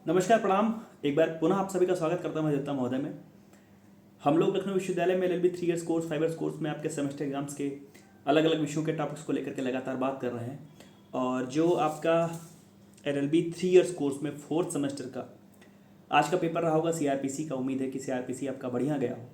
नमस्कार, प्रणाम। एक बार पुनः आप सभी का स्वागत करता हूं मैं दत्ता महोदय में। हम लोग लखनऊ विश्वविद्यालय में LLB 3 years course 5 years course में आपके सेमेस्टर एग्जाम्स के अलग अलग विषयों के टॉपिक्स को लेकर के लगातार बात कर रहे हैं। और जो आपका LLB 3 ईयर्स कोर्स में 4th सेमेस्टर का आज का पेपर रहा होगा CRPC का। उम्मीद है कि CRPC आपका बढ़िया गया हो।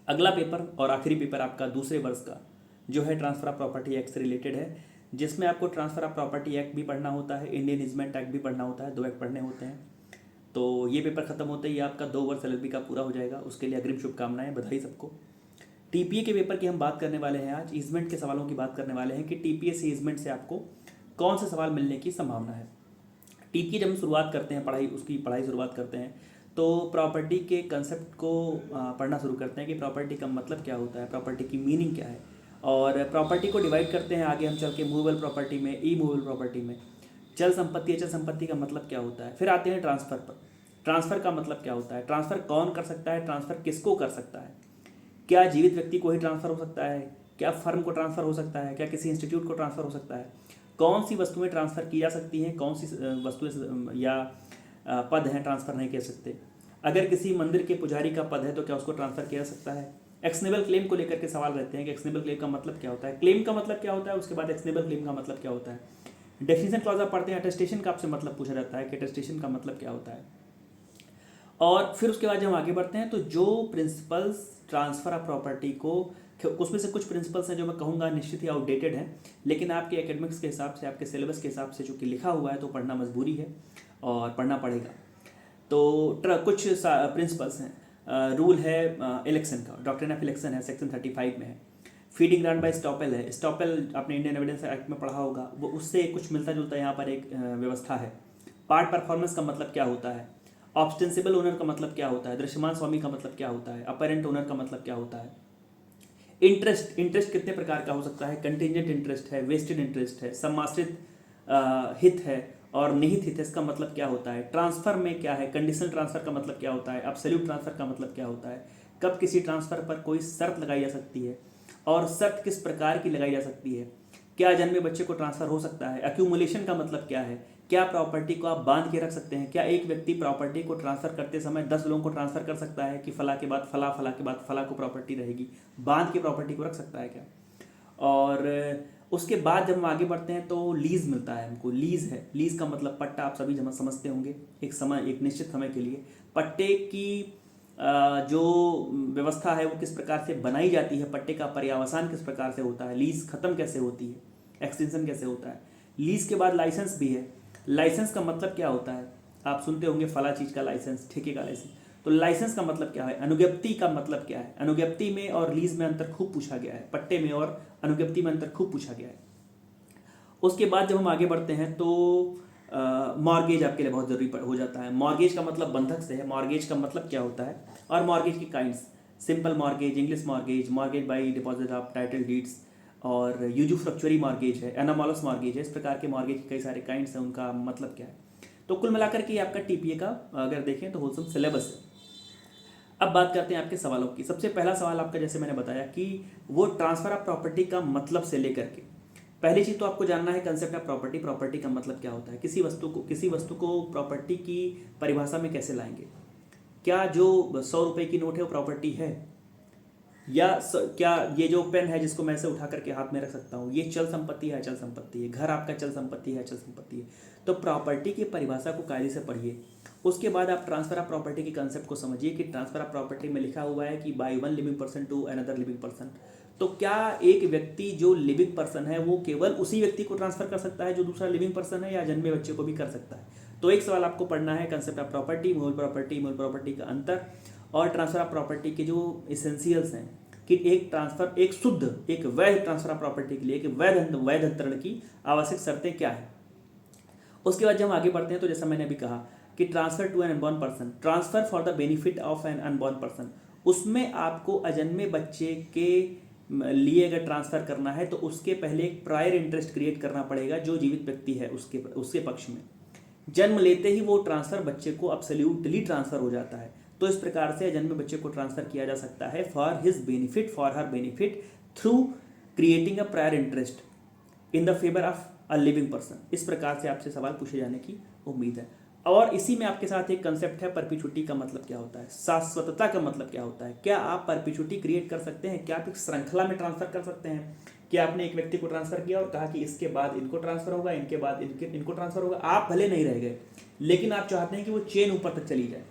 अगला पेपर और आखिरी पेपर आपका दूसरे वर्ष का जो है ट्रांसफर ऑफ प्रॉपर्टी एक्ट से रिलेटेड है, जिसमें आपको ट्रांसफर ऑफ प्रॉपर्टी एक्ट भी पढ़ना होता है, इंडियन इजमेंट एक्ट भी पढ़ना होता है। 2 एक्ट पढ़ने होते हैं। तो ये पेपर खत्म होते ही आपका 2 वर्ष LLB का पूरा हो जाएगा। उसके लिए अग्रिम शुभकामनाएं, बधाई सबको। TPA के पेपर की हम बात करने वाले हैं आज। ईजमेंट के सवालों की बात करने वाले हैं कि TPA से ईजमेंट से आपको कौन से सवाल मिलने की संभावना है। TPA जब हम शुरुआत करते हैं उसकी पढ़ाई शुरुआत करते हैं तो प्रॉपर्टी के कंसेप्ट को पढ़ना शुरू करते हैं कि प्रॉपर्टी का मतलब क्या होता है, प्रॉपर्टी की मीनिंग क्या है। और प्रॉपर्टी को डिवाइड करते हैं आगे हम चल के मूवेबल प्रॉपर्टी में, ई मूवेबल प्रॉपर्टी में। चल संपत्ति, अचल संपत्ति का मतलब क्या होता है। फिर आते हैं ट्रांसफ़र पर। ट्रांसफ़र का मतलब क्या होता है, ट्रांसफ़र कौन कर सकता है, ट्रांसफ़र किसको कर सकता है, क्या जीवित व्यक्ति को ही ट्रांसफ़र हो सकता है, क्या फर्म को ट्रांसफ़र हो सकता है, क्या किसी इंस्टीट्यूट को ट्रांसफ़र हो सकता है, कौन सी वस्तुएं ट्रांसफ़र की जा सकती हैं, कौन सी वस्तुएं या पद हैं ट्रांसफ़र नहीं कर सकते। अगर किसी मंदिर के पुजारी का पद है तो क्या उसको ट्रांसफ़र किया जा सकता है। एक्शनेबल क्लेम को लेकर के सवाल रहते हैं कि एक्शनेबल क्लेम का मतलब क्या होता है, क्लेम का मतलब क्या होता है, उसके बाद एक्शनेबल क्लेम का मतलब क्या होता है। डेफिनेशन क्लॉज आप पढ़ते हैं, अटेस्टेशन का आपसे मतलब पूछा जाता है कि अटेस्टेशन का मतलब क्या होता है। और फिर उसके बाद जब हम आगे बढ़ते हैं तो जो प्रिंसिपल्स ट्रांसफ़र ऑफ प्रॉपर्टी को, उसमें से कुछ प्रिंसिपल्स हैं जो मैं कहूँगा निश्चित ही आउटडेटेड हैं, लेकिन आपके एकेडमिक्स के हिसाब से, आपके सिलेबस के हिसाब से चूँकि लिखा हुआ है तो पढ़ना मजबूरी है और पढ़ना पड़ेगा। तो कुछ प्रिंसिपल्स हैं। रूल है इलेक्शन का, डॉक्ट्रिन ऑफ इलेक्शन है, सेक्शन 35 में है। फीडिंग ग्रांट बाय स्टॉपेल है। स्टॉपेल आपने इंडियन एविडेंस एक्ट में पढ़ा होगा, वो उससे कुछ मिलता जुलता यहाँ पर एक व्यवस्था है। पार्ट परफॉर्मेंस का मतलब क्या होता है, ऑब्स्टेंसिबल ओनर का मतलब क्या होता है, दृश्यमान स्वामी का मतलब क्या होता है, अपेरेंट ओनर का मतलब क्या होता है। इंटरेस्ट कितने प्रकार का हो सकता है, कंटिजेंट इंटरेस्ट है, वेस्टेड इंटरेस्ट है, सम्माश्रित हित है और निहित हित है, इसका मतलब क्या होता है। ट्रांसफर में क्या है, कंडीशनल ट्रांसफर का मतलब क्या होता है, एब्सोल्यूट ट्रांसफर का मतलब क्या होता है, कब किसी ट्रांसफर पर कोई शर्त लगाई जा सकती है और शर्त किस प्रकार की लगाई जा सकती है, क्या जन्मे बच्चे को ट्रांसफर हो सकता है, एक्यूमुलेशन का मतलब क्या है, क्या प्रॉपर्टी को आप बांध के रख सकते हैं, क्या एक व्यक्ति प्रॉपर्टी को ट्रांसफर करते समय 10 लोगों को ट्रांसफर कर सकता है कि फला के बाद फला, फला के बाद फला को प्रॉपर्टी रहेगी, बांध के प्रॉपर्टी को रख सकता है क्या। और उसके बाद जब हम आगे बढ़ते हैं तो लीज मिलता है हमको। लीज है, लीज का मतलब पट्टा, आप सभी समझते होंगे। एक समय, एक निश्चित समय के लिए पट्टे की जो व्यवस्था है वो किस प्रकार से बनाई जाती है, पट्टे का पर्यावसान किस प्रकार से होता है, लीज खत्म कैसे होती है, एक्सटेंशन कैसे होता है। लीज के बाद लाइसेंस भी है। लाइसेंस का मतलब क्या होता है, आप सुनते होंगे फला चीज़ का लाइसेंस, ठेके का लाइसेंस। तो लाइसेंस का मतलब क्या है, अनुज्ञप्ति का मतलब क्या है। अनुज्ञप्ति में और लीज में अंतर खूब पूछा गया है, पट्टे में और अनुज्ञप्ति में अंतर खूब पूछा गया है। उसके बाद जब हम आगे बढ़ते हैं तो मॉर्गेज आपके लिए बहुत जरूरी हो जाता है। मॉर्गेज का मतलब बंधक से है। मॉर्गेज का मतलब क्या होता है और मॉर्गेज की kinds, simple mortgage, English mortgage, mortgage by deposit of title deeds और यूजुफ्रक्चुअरी मॉर्गेज है, एनामॉलस मॉर्गेज है। इस प्रकार के मॉर्गेज के कई सारे काइंड्स हैं, उनका मतलब क्या है। तो कुल मिलाकर के आपका TPA का अगर देखें तो होलसम सिलेबस है। अब बात करते हैं आपके सवालों की। सबसे पहला सवाल आपका, जैसे मैंने बताया कि वो ट्रांसफर ऑफ प्रॉपर्टी का मतलब से लेकर के, पहली चीज तो आपको जानना है कंसेप्ट ऑफ प्रॉपर्टी। प्रॉपर्टी का मतलब क्या होता है, किसी वस्तु को प्रॉपर्टी की परिभाषा में कैसे लाएंगे। क्या जो 100 रुपए की नोट है वो प्रॉपर्टी है, या क्या ये जो पेन है जिसको मैं ऐसे उठा करके हाथ में रख सकता हूँ, ये चल संपत्ति है, अचल संपत्ति है। घर आपका चल संपत्ति है, अचल संपत्ति है। तो प्रॉपर्टी की परिभाषा को कायदे से पढ़िए। उसके बाद आप ट्रांसफर ऑफ प्रॉपर्टी के कंसेप्ट को समझिए कि ट्रांसफर ऑफ प्रॉपर्टी में लिखा हुआ है कि by one living person to another living person. तो क्या एक व्यक्ति जो लिविंग पर्सन है वो केवल उसी व्यक्ति को ट्रांसफर कर सकता है जो दूसरा लिविंग पर्सन है, या जन्मे बच्चे को भी कर सकता है। तो एक सवाल आपको पढ़ना है कंसेप्ट ऑफ प्रॉपर्टी, मूल प्रॉपर्टी का अंतर और ट्रांसफर ऑफ प्रॉपर्टी के जो इसेंशियल्स हैं कि एक ट्रांसफर, एक शुद्ध, एक वैध ट्रांसफर ऑफ प्रॉपर्टी के लिए एक वैध अंतरण की आवश्यक शर्तें क्या है। उसके बाद जब हम आगे बढ़ते हैं तो जैसा मैंने अभी कहा कि transfer to an unborn person, transfer for the benefit of an unborn person, उसमें आपको अजन्मे बच्चे के लिए अगर ट्रांसफर करना है तो उसके पहले एक प्रायर इंटरेस्ट क्रिएट करना पड़ेगा जो जीवित व्यक्ति है उसके पक्ष में। जन्म लेते ही वो ट्रांसफर बच्चे को अब्सोल्यूटली ट्रांसफर हो जाता है। तो इस प्रकार से अजन्मे बच्चे को ट्रांसफर किया जा सकता है for his benefit, for her benefit, through creating a prior interest in the favour of a living person. इस प्रकार से आपसे सवाल पूछे जाने की उम्मीद है। और इसी में आपके साथ एक कंसेप्ट है परपीचुटी का मतलब क्या होता है, शाश्वतता का मतलब क्या होता है। क्या आप परपीचुटी क्रिएट कर सकते हैं? क्या आप एक श्रृंखला में ट्रांसफर कर सकते हैं? क्या आपने एक व्यक्ति को ट्रांसफर किया और कहा कि इसके बाद इनको ट्रांसफर होगा, इनके बाद इनको ट्रांसफर होगा, आप भले नहीं रह गए लेकिन आप चाहते हैं कि वो चेन ऊपर तक चली जाए।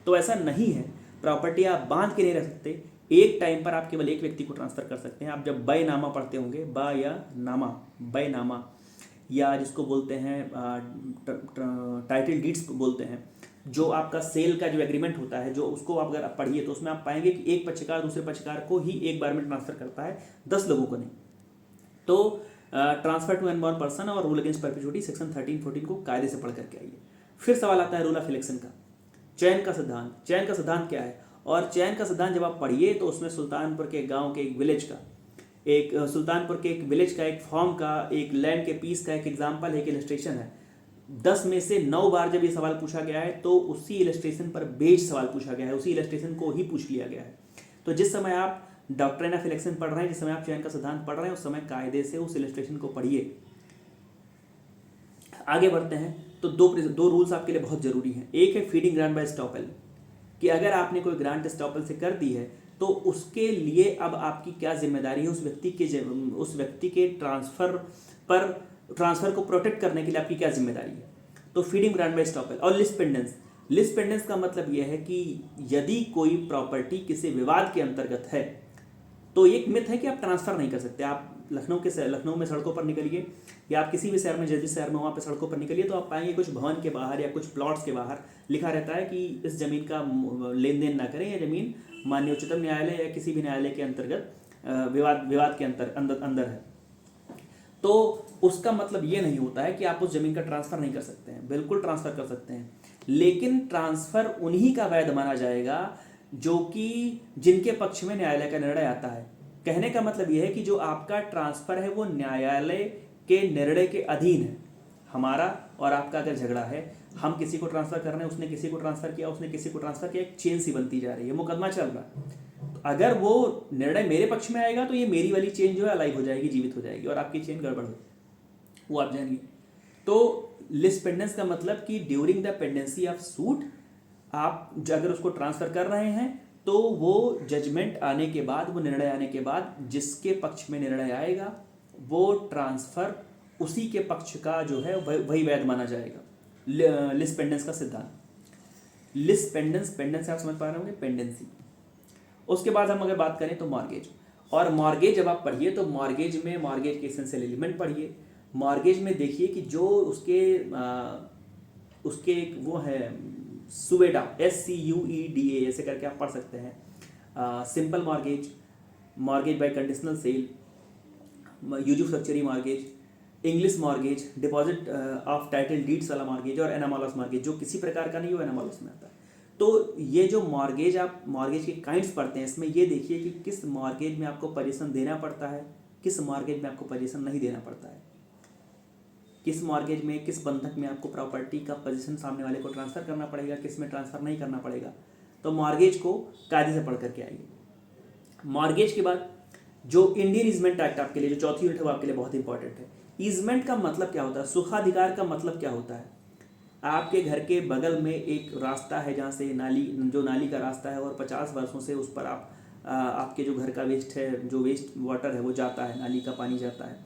तो ऐसा नहीं है, प्रॉपर्टी आप बांध के नहीं रह सकते। एक टाइम पर आप केवल एक व्यक्ति को ट्रांसफर कर सकते हैं। आप जब बैनामा पढ़ते होंगे, बा या नामा, बैनामा, या जिसको बोलते हैं टाइटल डीड्स बोलते हैं, जो आपका सेल का जो एग्रीमेंट होता है, जो उसको आप अगर आप पढ़िए तो उसमें आप पाएंगे कि एक पक्षकार दूसरे पक्षकार को ही एक बार में ट्रांसफर करता है, 10 लोगों को नहीं। तो ट्रांसफर टू अनबॉर्न पर्सन और रूल अगेंस्ट परपेचुइटी सेक्शन 13-14 को कायदे से पढ़ करके आइए। फिर सवाल आता है रूल ऑफ इलेक्शन का, चयन का सिद्धांत। चयन का सिद्धांत क्या है? और चयन का सिद्धांत जब आप पढ़िए तो उसमें सुल्तानपुर के गांव के एक विलेज का, सुल्तानपुर के एक विलेज का, एक फॉर्म का, एक लैंड के पीस का एक एग्जाम्पल, एक इलस्ट्रेशन है। 10 में से 9 बार जब ये सवाल पूछा गया है तो उसी इलस्ट्रेशन पर बेस्ड सवाल पूछा गया है, उसी इलस्ट्रेशन को ही पूछ लिया गया है। तो जिस समय आप डॉक्ट्रिन ऑफ इलेक्शन पढ़ रहे हैं, जिस समय आप चयन का सिद्धांत पढ़ रहे हैं, उस समय कायदे से उस इलस्ट्रेशन को पढ़िए। आगे बढ़ते हैं तो दो रूल्स आपके लिए बहुत जरूरी हैं। एक है फीडिंग ग्रांट बाय स्टॉपेल, कि अगर आपने कोई ग्रांट स्टॉपेल से कर दी है तो उसके लिए अब आपकी क्या जिम्मेदारी है, उस व्यक्ति के ट्रांसफर को प्रोटेक्ट करने के लिए आपकी क्या जिम्मेदारी है। तो फीडिंग ग्रांट बाय स्टॉपेल। और लिस्ट पेंडेंस। लिस्ट पेंडेंस का मतलब यह है कि यदि कोई प्रॉपर्टी किसी विवाद के अंतर्गत है तो एक मिथ है कि आप ट्रांसफर नहीं कर सकते। आप लखनऊ में सड़कों पर निकलिए, या आप किसी भी शहर में, जिस शहर में वहाँ पे सड़कों पर निकलिए, तो आप पाएंगे कुछ भवन के बाहर या कुछ प्लॉट्स के बाहर लिखा रहता है कि इस जमीन का लेन देन ना करें, यह जमीन माननीय उच्चतम न्यायालय या किसी भी न्यायालय के अंतर्गत विवाद के अंदर है। तो उसका मतलब ये नहीं होता है कि आप उस जमीन का ट्रांसफर नहीं कर सकते हैं, बिल्कुल ट्रांसफर कर सकते हैं, लेकिन ट्रांसफर उन्हीं का वैध माना जाएगा जो कि जिनके पक्ष में न्यायालय का निर्णय आता है। कहने का मतलब यह है कि जो आपका ट्रांसफर है वो न्यायालय के निर्णय के अधीन है। हमारा और आपका अगर झगड़ा है, हम किसी को ट्रांसफर कर रहे हैं, उसने किसी को ट्रांसफर किया, उसने किसी को ट्रांसफर किया, एक चेन सी बनती जा रही है, मुकदमा चल रहा है। तो अगर वो निर्णय मेरे पक्ष में आएगा तो ये मेरी वाली चेन जो है अलाइव हो जाएगी, जीवित हो जाएगी, और आपकी चेन गड़बड़ हो, वो आप जानिए। तो लिस्ट पेंडेंस का मतलब कि during the pendency of suit आप अगर उसको ट्रांसफर कर रहे हैं तो वो जजमेंट आने के बाद, वो निर्णय आने के बाद जिसके पक्ष में निर्णय आएगा वो ट्रांसफर उसी के पक्ष का जो है वही वैध माना जाएगा। लिस्ट पेंडेंस का सिद्धांत। लिस्ट पेंडेंस आप समझ पा रहे होंगे, पेंडेंसी। उसके बाद हम अगर बात करें तो मॉर्गेज। और मॉर्गेज जब आप पढ़िए तो मॉर्गेज के एसेंशियल एलिमेंट पढ़िए। मॉर्गेज में देखिए कि जो उसके वो है सुवेडा, SCUEDA ऐसे करके आप पढ़ सकते हैं। Simple mortgage, mortgage by conditional sale, usufructuary mortgage, English mortgage, deposit of title deeds वाला मॉर्गेज, और एनामॉलस मॉर्गेज जो किसी प्रकार का नहीं, वो एनामॉलस में आता है। तो ये जो मॉर्गेज, आप मॉर्गेज के काइंड्स पढ़ते हैं, इसमें ये देखिए कि किस मॉर्गेज में आपको पोजीशन देना पड़ता है, किस मॉर्गेज में आपको पोजीशन नहीं देना पड़ता है, किस मॉर्गेज में, किस बंधक में आपको प्रॉपर्टी का पोजीशन सामने वाले को ट्रांसफर करना पड़ेगा, किस में ट्रांसफर नहीं करना पड़ेगा। तो मॉर्गेज को कायदे से पढ़ करके आइए। मॉर्गेज के बाद जो इंडियन ईजमेंट एक्ट आपके लिए, जो चौथी यूनिट है, वो आपके लिए बहुत इंपॉर्टेंट है। ईजमेंट का मतलब क्या होता है, सुखाधिकार का मतलब क्या होता है। आपके घर के बगल में एक रास्ता है जहाँ से नाली का रास्ता है, और 50 वर्षों से उस पर आपके जो घर का वेस्ट है, जो वेस्ट वाटर है वो जाता है, नाली का पानी जाता है,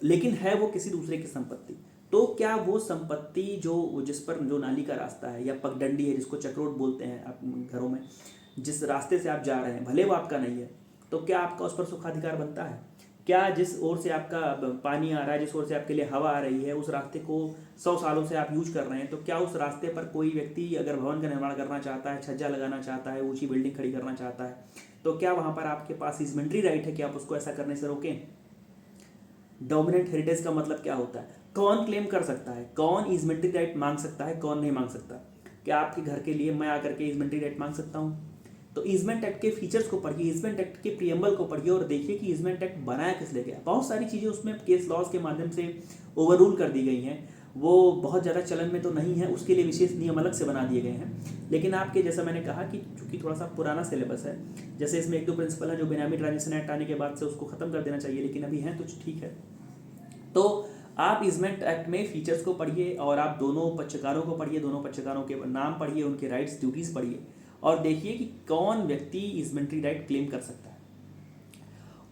लेकिन है वो किसी दूसरे की संपत्ति। तो क्या वो संपत्ति जिस पर जो नाली का रास्ता है, या पगडंडी है जिसको चक्रोट बोलते हैं आप घरों में, जिस रास्ते से आप जा रहे हैं, भले वो आपका नहीं है, तो क्या आपका उस पर सुखाधिकार बनता है? क्या जिस ओर से आपका पानी आ रहा है, जिस ओर से आपके लिए हवा आ रही है, उस रास्ते को 100 सालों से आप यूज कर रहे हैं, तो क्या उस रास्ते पर कोई व्यक्ति अगर भवन का निर्माण करना चाहता है, छज्जा लगाना चाहता है, ऊंची बिल्डिंग खड़ी करना चाहता है, तो क्या वहां पर आपके पास ईजमेंट्री राइट है कि आप उसको ऐसा करने से रोकें? डोमिनेंट हेरिटेज का मतलब क्या होता है, कौन क्लेम कर सकता है, कौन ईजमेंट्री राइट मांग सकता है, कौन नहीं मांग सकता। क्या आपके घर के लिए मैं आकर के ईजमेंट्री राइट मांग सकता हूँ? तो ईजमेंट एक्ट के फीचर्स को पढ़िए, ईजमेंट एक्ट के प्रीएम्बल को पढ़िए, और देखिए कि ईजमेंट एक्ट बनाया किस लिए गया। बहुत सारी चीज़ें उसमें केस लॉज के माध्यम से ओवर रूल कर दी गई हैं, वो बहुत ज़्यादा चलन में तो नहीं है, उसके लिए विशेष नियम अलग से बना दिए गए हैं। लेकिन आपके, जैसा मैंने कहा कि चूंकि थोड़ा सा पुराना सिलेबस है, जैसे इसमें 1-2 प्रिंसिपल है जो बेनामी ट्रांजेक्शन एक्ट आने के बाद से उसको खत्म कर देना चाहिए, लेकिन अभी हैं तो ठीक है। तो आप इजमेंट एक्ट में फीचर्स को पढ़िए और आप दोनों पक्षकारों को पढ़िए, दोनों पक्षकारों के नाम पढ़िए, उनके राइट्स ड्यूटीज़ पढ़िए और देखिए कि कौन व्यक्ति इजमेंट्री राइट क्लेम कर सकता है।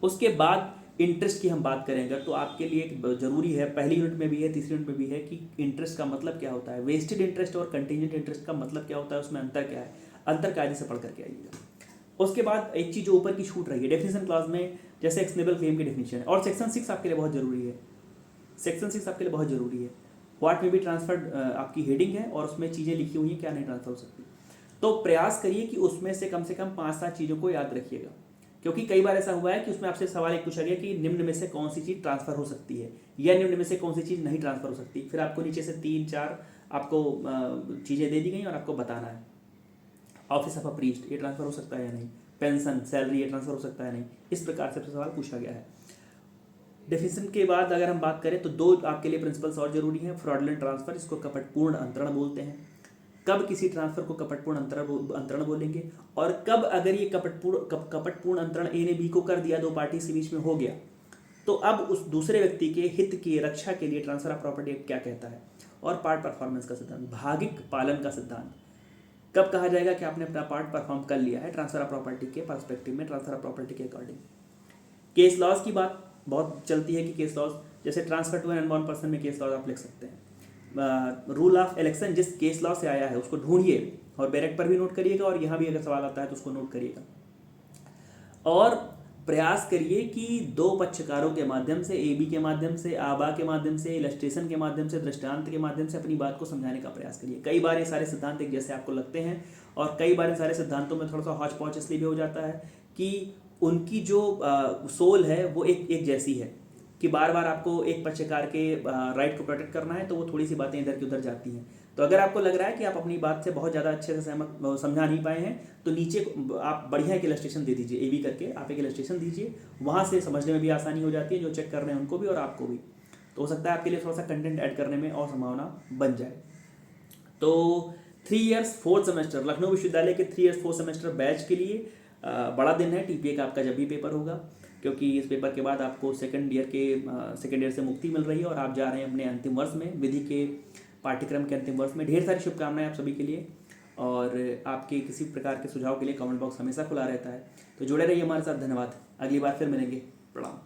उसके बाद इंटरेस्ट की हम बात करें अगर, तो आपके लिए एक जरूरी है, पहली यूनिट में भी है, तीसरी यूनिट में भी है, कि इंटरेस्ट का मतलब क्या होता है, वेस्टेड इंटरेस्ट और कंटिजेंट इंटरेस्ट का मतलब क्या होता है, उसमें अंतर क्या है, अंतर कायदे से पढ़ करके आइएगा। उसके बाद एक चीज़ जो ऊपर की छूट रही है डेफिनेशन क्लास में, जैसे एक्शनेबल क्लेम की डेफिनेशन है, और सेक्शन 6 आपके लिए बहुत जरूरी है। सेक्शन 6 आपके लिए बहुत जरूरी है। व्हाट में भी ट्रांसफर्ड आपकी हेडिंग है और उसमें चीज़ें लिखी हुई हैं क्या नहीं ट्रांसफर हो सकती। तो प्रयास करिए कि उसमें से कम 5-7 चीज़ों को याद रखिएगा, क्योंकि कई बार ऐसा हुआ है कि उसमें आपसे सवाल एक पूछा गया कि निम्न में से कौन सी चीज़ ट्रांसफर हो सकती है या निम्न में से कौन सी चीज़ नहीं ट्रांसफर हो सकती। फिर आपको नीचे से 3-4 आपको चीज़ें दे दी गई और आपको बताना है। ऑफिस ऑफ अ प्रीस्ट ये ट्रांसफर हो सकता है या नहीं, पेंशन सैलरी ये ट्रांसफर हो सकता है नहीं, इस प्रकार से सवाल पूछा गया है। डेफिनेशन के बाद अगर हम बात करें तो 2 आपके लिए प्रिंसिपल्स और जरूरी हैं। फ्रॉडलेंट ट्रांसफर, इसको कपटपूर्ण अंतरण बोलते हैं। कब किसी ट्रांसफर को कपटपूर्ण अंतरण बोलेंगे, और कब अगर ये कपटपूर्ण अंतरण ए ने बी को कर दिया, 2 पार्टी के बीच में हो गया, तो अब उस दूसरे व्यक्ति के हित की रक्षा के लिए ट्रांसफर ऑफ प्रॉपर्टी एक्ट क्या कहता है। और पार्ट परफॉर्मेंस का सिद्धांत, भागिक पालन का सिद्धांत, कब कहा जाएगा कि आपने अपना पार्ट परफॉर्म कर लिया है ट्रांसफर ऑफ प्रॉपर्टी के पर्सपेक्टिव में, ट्रांसफर ऑफ प्रॉपर्टी के अकॉर्डिंग। केस लॉज की बात बहुत चलती है कि केस लॉज, जैसे transfer to an unborn person में केस लॉज आप लिख सकते हैं। रूल ऑफ इलेक्शन जिस केस लॉ से आया है उसको ढूंढिए और बैरेक्ट पर भी नोट करिएगा, और यहाँ भी अगर सवाल आता है तो उसको नोट करिएगा। और प्रयास करिए कि 2 पक्षकारों के माध्यम से, एबी के माध्यम से, आबा के माध्यम से, इलस्ट्रेशन के माध्यम से, दृष्टांत के माध्यम से अपनी बात को समझाने का प्रयास करिए। कई बार ये सारे सिद्धांत एक जैसे आपको लगते हैं और कई बार इन सारे सिद्धांतों में थोड़ा सा हौच पौच इसलिए भी हो जाता है कि उनकी जो सोल है वो एक जैसी है, कि बार बार आपको एक पक्षकार के राइट को प्रोटेक्ट करना है, तो वो थोड़ी सी बातें इधर की उधर जाती हैं। तो अगर आपको लग रहा है कि आप अपनी बात से बहुत ज़्यादा अच्छे से सहमत समझा नहीं पाए हैं, तो नीचे आप बढ़िया एक इलस्ट्रेशन दे दीजिए, एबी करके आप एक इलस्ट्रेशन दीजिए, वहाँ से समझने में भी आसानी हो जाती है, जो चेक कर रहे हैं उनको भी और आपको भी। तो हो सकता है आपके लिए थोड़ा सा कंटेंट ऐड करने में और संभावना बन जाए। तो 3 इयर्स 4th सेमेस्टर लखनऊ विश्वविद्यालय के 3 इयर्स 4th सेमेस्टर बैच के लिए बड़ा दिन है टीपीए का आपका जब भी पेपर होगा, क्योंकि इस पेपर के बाद आपको सेकंड ईयर से मुक्ति मिल रही है और आप जा रहे हैं अपने अंतिम वर्ष में, विधि के पाठ्यक्रम के अंतिम वर्ष में। ढेर सारी शुभकामनाएं आप सभी के लिए, और आपके किसी प्रकार के सुझाव के लिए कमेंट बॉक्स हमेशा खुला रहता है। तो जुड़े रहिए हमारे साथ। धन्यवाद। अगली बार फिर मिलेंगे। प्रणाम।